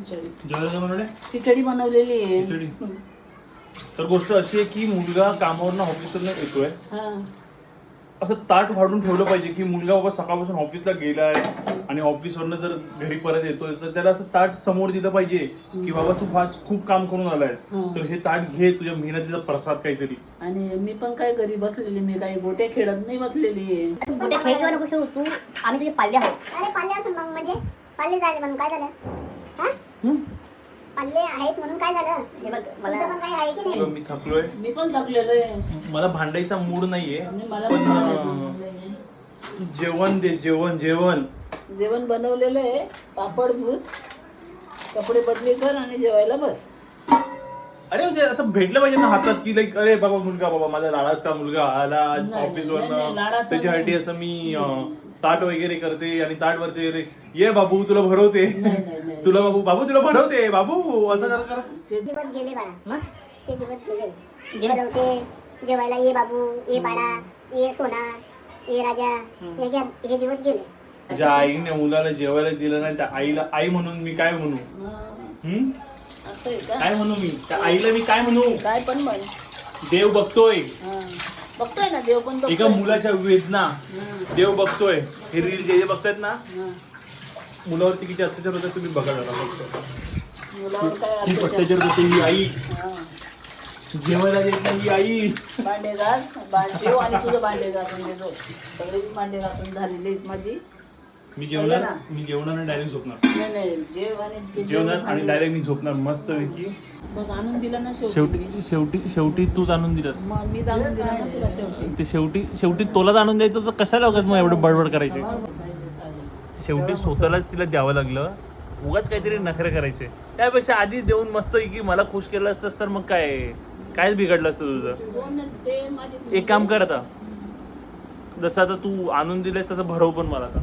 खिचडी बनवलेली आहे. खिचडी. तर गोष्ट अशी आहे की मुलगा कामावरनं ऑफिसला येतोय, असं ताट वाढून ठेवलं पाहिजे की मुलगा बाबा सकाळपासून ऑफिसला गेलाय आणि ऑफिसवरनं जर घरी परत येतोय तर त्याला असं ताट समोर दिलं पाहिजे की बाबा तू आज खूप काम करून आलायस, तर हे ताट घे, तुझ्या मेहनतीचा प्रसाद काहीतरी. आणि मी पण काय घरी बसलेली, मी काही गोटे खेळत नाही बसलेली. गोटे खेळ नको तू, आम्ही तुझे पाल्ले आहोत. अरे पाल्ले असून मग म्हणजे पाल्ले झाले म्हणून काय झालं? पाल्ले आहेत म्हणून काय झालं? हे बघ मला पण काही आहे की नाही. मी थकलोय, मी पण थकलेलो आहे. मला भांडायचा मूड नाहीये. मला पण जेवण दे, जेवण जेवण जेवण बनवलेलं आहे. पापड भूत, कपडे बदली कर आणि जेवायला बस. अरे म्हणजे असं भेटलं पाहिजे ना हातात की लाईक अरे बाबा मुलगा, बाबा माझा लाडाचा मुलगा आला आज ऑफिसवरनं, त्याच्यासाठी असं मी ताट वगैरे करते आणि ताट वरती ये बाबू तुला भरवते, तुला बाबू, बाबू तुला भरवते बाबू, असं करा. ते दिवस गेले बाळा, मग ते दिवस गेले. भरवते जेवायला, ये बाबू, ये बाळा, ये सोना, ये राजा, हे दिवस गेले. ज्या आईने मुलाला जेवायला दिलं नाही त्या आईला आई म्हणून मी काय म्हणू? काय म्हणू मी त्या आईला? मी काय म्हणू? काय पण म्हण. देव बघतोय, बघतोय ना, देव पण एका मुलाच्या वेदना देव बघतोय. हे रील जे बघतायत ना, मुलावरती किती अत्याचार होतात तुम्ही बघा जरा. खूप अत्याचार होते. ही आई जेवायला देत नाही, ही आई. भांडे घास, जेव आणि तुझं भांडे घासून देतो. सगळे भांडे घासून झालेली आहेत माझी. मी जेवणार डायरेक्ट झोपणार. नाही जेव आणि जेवणार आणि डायरेक्ट मी झोपणार मस्त पैकी. मग आणून दिला ना शेवटी तूच आणून दिलंस. मग मी जाणून दिला ना तुला शेवटी. ते शेवटी तोलाच आणून द्यायचं तर कशाला उगाच मग एवढं बडबड करायचे? शेवटी स्वतःलाच तिला द्यावं लागलं, उगाच काहीतरी नखरे करायचे. त्यापेक्षा आधी देऊन मस्त की मला खुश केलं असतंस तर मग कायच बिघडलं असतं तुझं. एक काम कर आता, जसं आता तू आणून दिलेस तसं भरव पण मला आता.